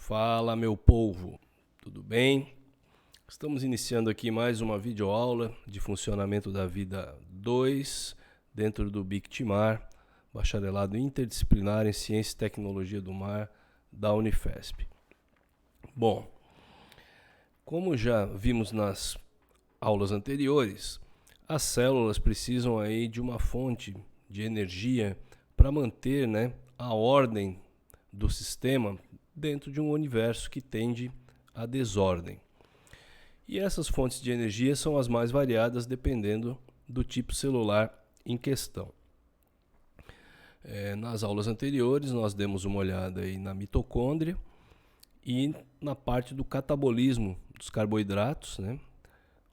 Fala, meu povo, tudo bem? Estamos iniciando aqui mais uma videoaula de funcionamento da vida 2 dentro do BIC-TMAR, Bacharelado Interdisciplinar em Ciência e Tecnologia do Mar da Unifesp. Bom, como já vimos nas aulas anteriores, as células precisam aí de uma fonte de energia para manter, a ordem do sistema dentro de um universo que tende à desordem. E essas fontes de energia são as mais variadas dependendo do tipo celular em questão. Nas aulas anteriores nós demos uma olhada aí na mitocôndria e na parte do catabolismo dos carboidratos,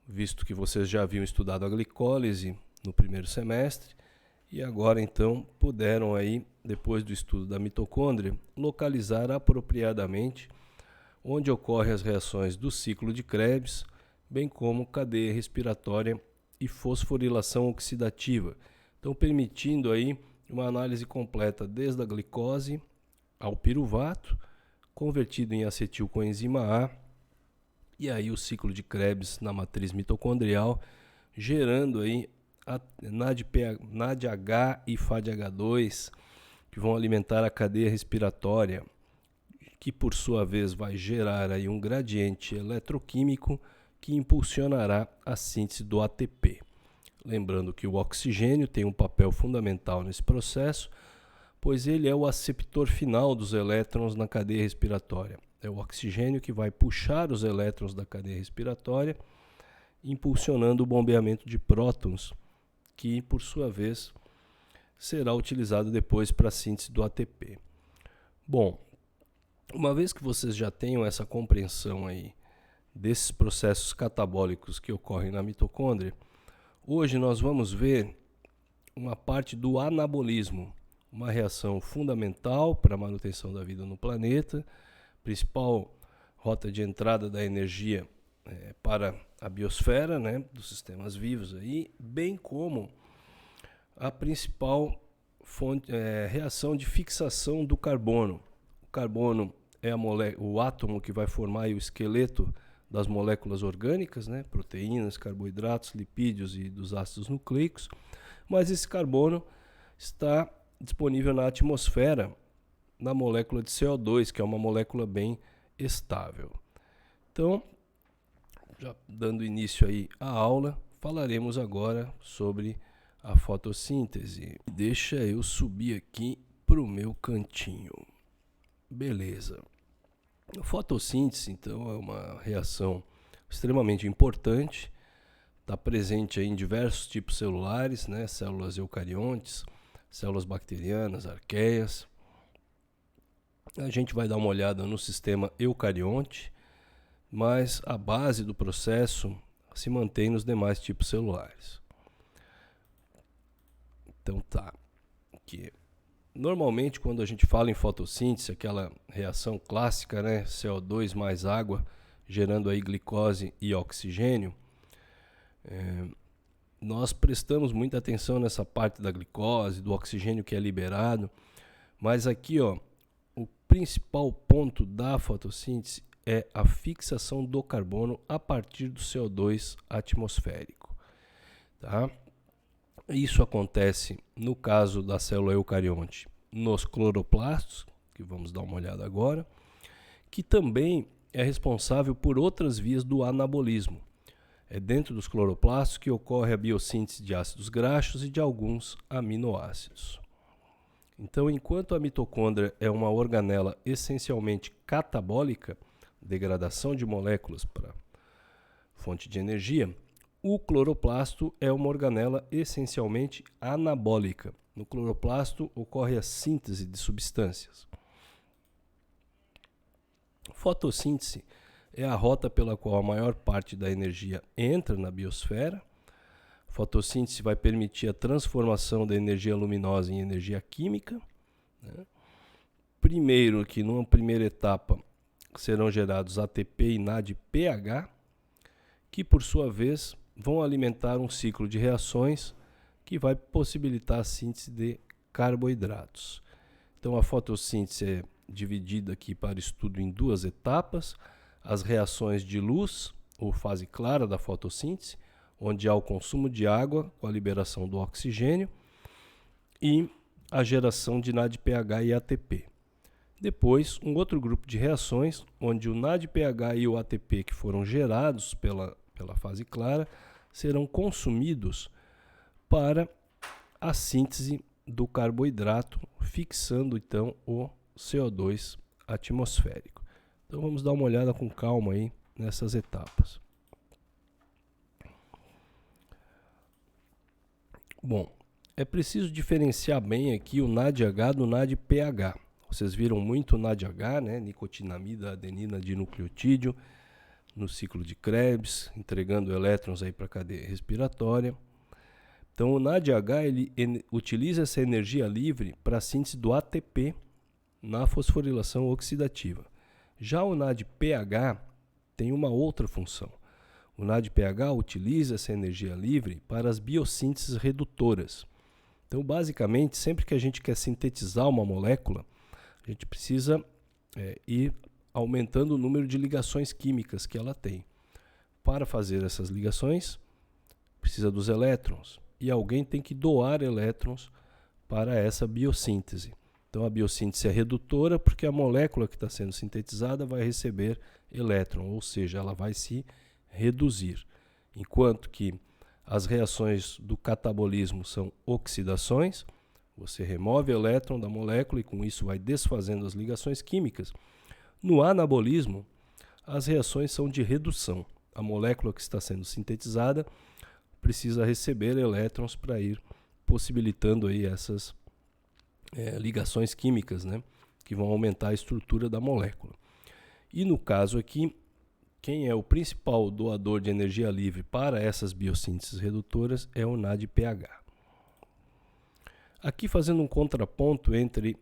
visto que vocês já haviam estudado a glicólise no primeiro semestre e agora então puderam aí, depois do estudo da mitocôndria, localizar apropriadamente onde ocorrem as reações do ciclo de Krebs, bem como cadeia respiratória e fosforilação oxidativa. Então, permitindo aí uma análise completa desde a glicose ao piruvato, convertido em acetilcoenzima A, e aí o ciclo de Krebs na matriz mitocondrial, gerando aí a NADH e FADH2, que vão alimentar a cadeia respiratória, que por sua vez vai gerar aí um gradiente eletroquímico que impulsionará a síntese do ATP. Lembrando que o oxigênio tem um papel fundamental nesse processo, pois ele é o aceptor final dos elétrons na cadeia respiratória. É o oxigênio que vai puxar os elétrons da cadeia respiratória, impulsionando o bombeamento de prótons, que por sua vez será utilizado depois para a síntese do ATP. Bom, uma vez que vocês já tenham essa compreensão aí desses processos catabólicos que ocorrem na mitocôndria, hoje nós vamos ver uma parte do anabolismo, uma reação fundamental para a manutenção da vida no planeta, principal rota de entrada da energia para a biosfera, dos sistemas vivos aí, bem como a principal reação de fixação do carbono. O carbono é o átomo que vai formar o esqueleto das moléculas orgânicas, proteínas, carboidratos, lipídios e dos ácidos nucleicos, mas esse carbono está disponível na atmosfera, na molécula de CO2, que é uma molécula bem estável. Então, já dando início aí à aula, falaremos agora sobre a fotossíntese. Deixa eu subir aqui para o meu cantinho. Beleza. A fotossíntese, então, é uma reação extremamente importante, está presente aí em diversos tipos celulares, células eucariontes, células bacterianas, arqueias. A gente vai dar uma olhada no sistema eucarionte, mas a base do processo se mantém nos demais tipos celulares. Então tá, aqui. Normalmente quando a gente fala em fotossíntese, aquela reação clássica, CO2 mais água, gerando aí glicose e oxigênio, nós prestamos muita atenção nessa parte da glicose, do oxigênio que é liberado, mas aqui o principal ponto da fotossíntese é a fixação do carbono a partir do CO2 atmosférico. Tá? Isso acontece no caso da célula eucarionte nos cloroplastos, que vamos dar uma olhada agora, que também é responsável por outras vias do anabolismo. É dentro dos cloroplastos que ocorre a biossíntese de ácidos graxos e de alguns aminoácidos. Então, enquanto a mitocôndria é uma organela essencialmente catabólica, degradação de moléculas para fonte de energia, o cloroplasto é uma organela essencialmente anabólica. No cloroplasto ocorre a síntese de substâncias. Fotossíntese é a rota pela qual a maior parte da energia entra na biosfera. Fotossíntese vai permitir a transformação da energia luminosa em energia química. Primeiro, que numa primeira etapa serão gerados ATP e NADPH, que por sua vez vão alimentar um ciclo de reações que vai possibilitar a síntese de carboidratos. Então a fotossíntese é dividida aqui para estudo em duas etapas: as reações de luz, ou fase clara da fotossíntese, onde há o consumo de água com a liberação do oxigênio, e a geração de NADPH e ATP. Depois, um outro grupo de reações, onde o NADPH e o ATP que foram gerados pela fase clara serão consumidos para a síntese do carboidrato, fixando então o CO2 atmosférico. Então vamos dar uma olhada com calma aí nessas etapas. Bom, é preciso diferenciar bem aqui o NADH do NADPH. Vocês viram muito o NADH, né? Nicotinamida, adenina dinucleotídeo, no ciclo de Krebs, entregando elétrons aí para a cadeia respiratória. Então o NADH ele utiliza essa energia livre para a síntese do ATP na fosforilação oxidativa. Já o NADPH tem uma outra função. O NADPH utiliza essa energia livre para as biossínteses redutoras. Então, basicamente, sempre que a gente quer sintetizar uma molécula, a gente precisa ir aumentando o número de ligações químicas que ela tem. Para fazer essas ligações, precisa dos elétrons. E alguém tem que doar elétrons para essa biossíntese. Então, a biossíntese é redutora porque a molécula que está sendo sintetizada vai receber elétron, ou seja, ela vai se reduzir. Enquanto que as reações do catabolismo são oxidações, você remove elétron da molécula e com isso vai desfazendo as ligações químicas. No anabolismo, as reações são de redução. A molécula que está sendo sintetizada precisa receber elétrons para ir possibilitando aí essas ligações químicas, né, que vão aumentar a estrutura da molécula. E no caso aqui, quem é o principal doador de energia livre para essas biossínteses redutoras é o NADPH. Aqui fazendo um contraponto entre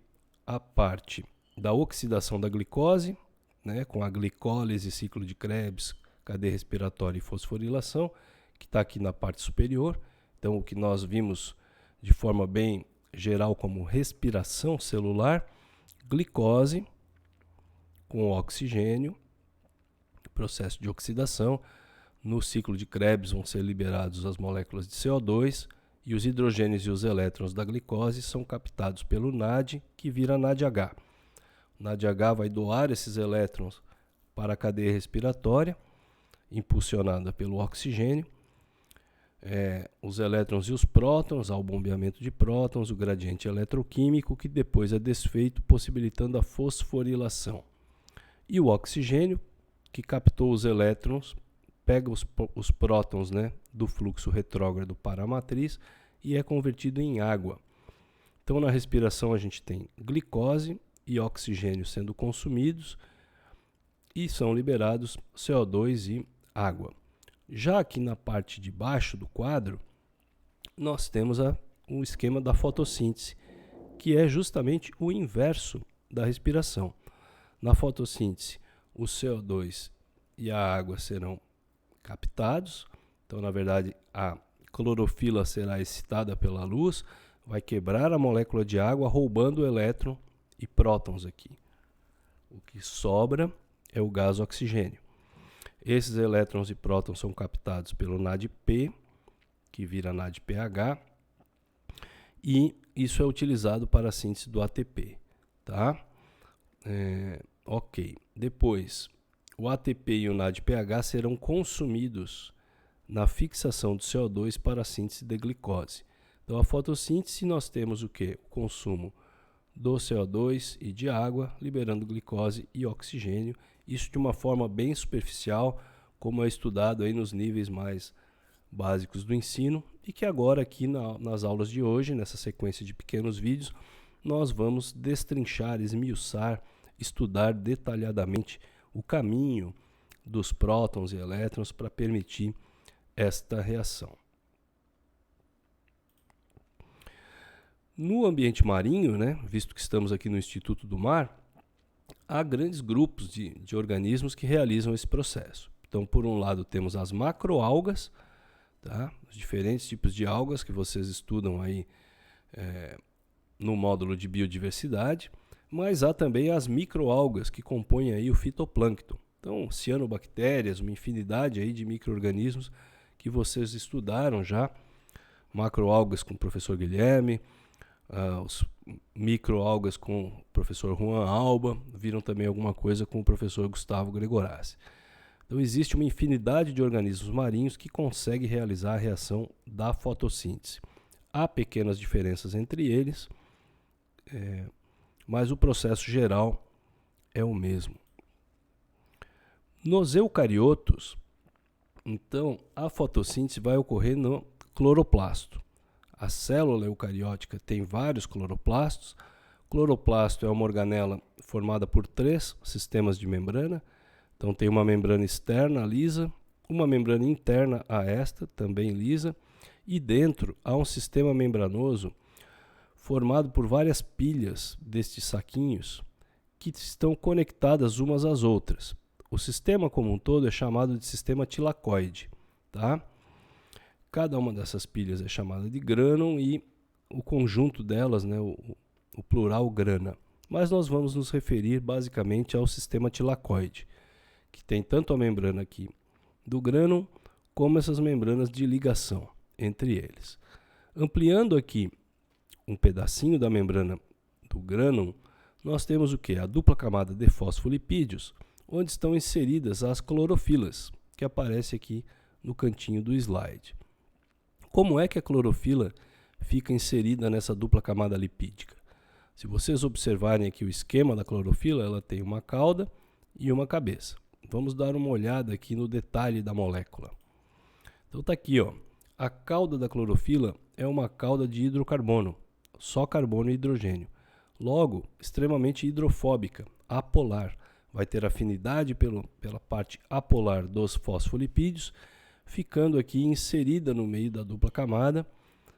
a parte da oxidação da glicose, né, com a glicólise, ciclo de Krebs, cadeia respiratória e fosforilação, que está aqui na parte superior. Então, o que nós vimos de forma bem geral como respiração celular, glicose com oxigênio, processo de oxidação. No ciclo de Krebs vão ser liberados as moléculas de CO2 e os hidrogênios e os elétrons da glicose são captados pelo NAD, que vira NADH. O NADH vai doar esses elétrons para a cadeia respiratória, impulsionada pelo oxigênio. Os elétrons e os prótons, ao bombeamento de prótons, o gradiente eletroquímico, que depois é desfeito, possibilitando a fosforilação. E o oxigênio, que captou os elétrons, pega os prótons, né, do fluxo retrógrado para a matriz e é convertido em água. Então, na respiração, a gente tem glicose e oxigênio sendo consumidos e são liberados CO2 e água. Já aqui na parte de baixo do quadro, nós temos o esquema da fotossíntese, que é justamente o inverso da respiração. Na fotossíntese, o CO2 e a água serão captados. Então, na verdade, a clorofila será excitada pela luz, vai quebrar a molécula de água, roubando o elétron e prótons aqui. O que sobra é o gás oxigênio. Esses elétrons e prótons são captados pelo NADP, que vira NADPH, e isso é utilizado para a síntese do ATP. Tá? Ok. Depois, o ATP e o NADPH serão consumidos na fixação do CO2 para a síntese de glicose. Então, a fotossíntese, nós temos o quê? O consumo do CO2 e de água, liberando glicose e oxigênio. Isso de uma forma bem superficial, como é estudado aí nos níveis mais básicos do ensino, e que agora aqui nas aulas de hoje, nessa sequência de pequenos vídeos, nós vamos destrinchar, esmiuçar, estudar detalhadamente o caminho dos prótons e elétrons para permitir esta reação. No ambiente marinho, né, visto que estamos aqui no Instituto do Mar, há grandes grupos de organismos que realizam esse processo. Então, por um lado, temos as macroalgas, tá? Os diferentes tipos de algas que vocês estudam aí no módulo de biodiversidade. Mas há também as microalgas que compõem aí o fitoplâncton. Então, cianobactérias, uma infinidade aí de micro-organismos que vocês estudaram já, macroalgas com o professor Guilherme, os microalgas com o professor Juan Alba, viram também alguma coisa com o professor Gustavo Gregorassi. Então existe uma infinidade de organismos marinhos que conseguem realizar a reação da fotossíntese. Há pequenas diferenças entre eles, mas o processo geral é o mesmo. Nos eucariotos, então, a fotossíntese vai ocorrer no cloroplasto. A célula eucariótica tem vários cloroplastos. Cloroplasto é uma organela formada por 3 sistemas de membrana. Então tem uma membrana externa lisa, uma membrana interna a esta, também lisa, e dentro há um sistema membranoso formado por várias pilhas destes saquinhos que estão conectadas umas às outras. O sistema como um todo é chamado de sistema tilacoide, tá? Cada uma dessas pilhas é chamada de grânum e o conjunto delas, né, o plural grana. Mas nós vamos nos referir basicamente ao sistema tilacoide, que tem tanto a membrana aqui do grânum como essas membranas de ligação entre eles. Ampliando aqui um pedacinho da membrana do grânum, nós temos o que? A dupla camada de fosfolipídios, onde estão inseridas as clorofilas, que aparece aqui no cantinho do slide. Como é que a clorofila fica inserida nessa dupla camada lipídica? Se vocês observarem aqui o esquema da clorofila, ela tem uma cauda e uma cabeça. Vamos dar uma olhada aqui no detalhe da molécula. Então está aqui, ó. A cauda da clorofila é uma cauda de hidrocarbono, só carbono e hidrogênio. Logo, extremamente hidrofóbica, apolar. Vai ter afinidade pela parte apolar dos fosfolipídios, ficando aqui inserida no meio da dupla camada,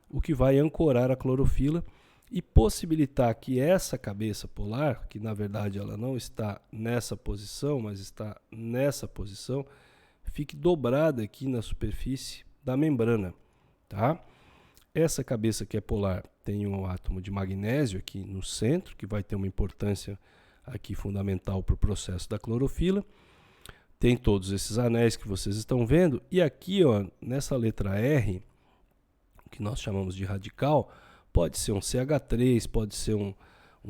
o que vai ancorar a clorofila e possibilitar que essa cabeça polar, que na verdade ela não está nessa posição, mas está nessa posição, fique dobrada aqui na superfície da membrana, tá? Essa cabeça que é polar tem um átomo de magnésio aqui no centro, que vai ter uma importância aqui fundamental para o processo da clorofila. Tem todos esses anéis que vocês estão vendo, e aqui, ó, nessa letra R, que nós chamamos de radical, pode ser um CH3, pode ser um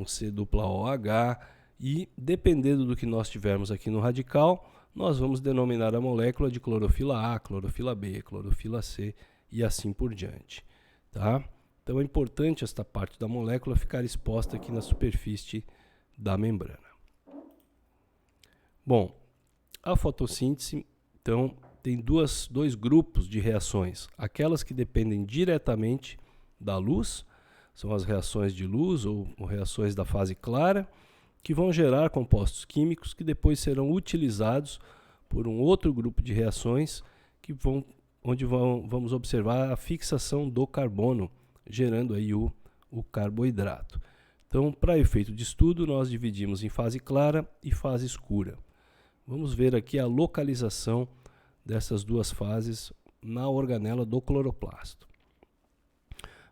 C-OH, e dependendo do que nós tivermos aqui no radical, nós vamos denominar a molécula de clorofila A, clorofila B, clorofila C e assim por diante, tá? Então é importante esta parte da molécula ficar exposta aqui na superfície da membrana. Bom, a fotossíntese, então, tem dois grupos de reações. Aquelas que dependem diretamente da luz, são as reações de luz ou reações da fase clara, que vão gerar compostos químicos que depois serão utilizados por um outro grupo de reações onde vamos observar a fixação do carbono, gerando aí o carboidrato. Então, para efeito de estudo, nós dividimos em fase clara e fase escura. Vamos ver aqui a localização dessas duas fases na organela do cloroplasto.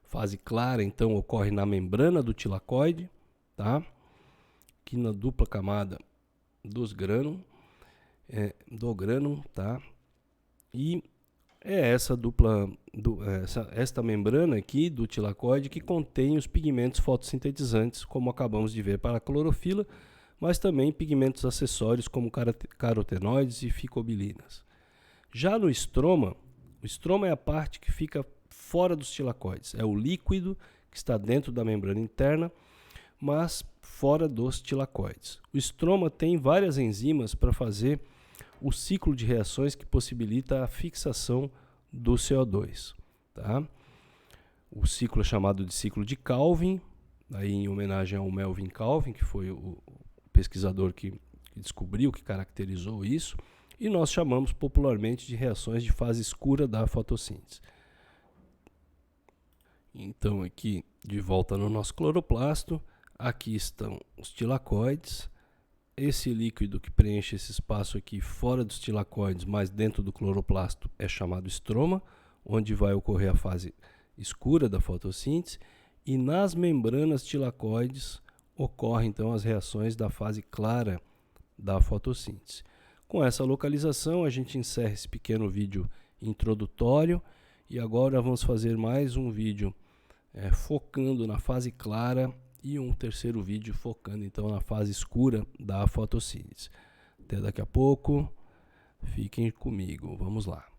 Fase clara, então, ocorre na membrana do tilacoide, tá? Aqui na dupla camada do grânum, tá? E é esta membrana aqui do tilacoide que contém os pigmentos fotossintetizantes, como acabamos de ver para a clorofila, mas também pigmentos acessórios como carotenoides e ficobilinas. Já no estroma, o estroma é a parte que fica fora dos tilacoides, é o líquido que está dentro da membrana interna, mas fora dos tilacoides. O estroma tem várias enzimas para fazer o ciclo de reações que possibilita a fixação do CO2. Tá? O ciclo é chamado de ciclo de Calvin, aí em homenagem ao Melvin Calvin, que foi o pesquisador que descobriu, que caracterizou isso, e nós chamamos popularmente de reações de fase escura da fotossíntese. Então aqui, de volta no nosso cloroplasto, aqui estão os tilacoides. Esse líquido que preenche esse espaço aqui fora dos tilacoides, mas dentro do cloroplasto, é chamado estroma, onde vai ocorrer a fase escura da fotossíntese. E nas membranas tilacoides ocorrem então as reações da fase clara da fotossíntese. Com essa localização, a gente encerra esse pequeno vídeo introdutório e agora vamos fazer mais um vídeo focando na fase clara e um terceiro vídeo focando então na fase escura da fotossíntese. Até daqui a pouco, fiquem comigo, vamos lá.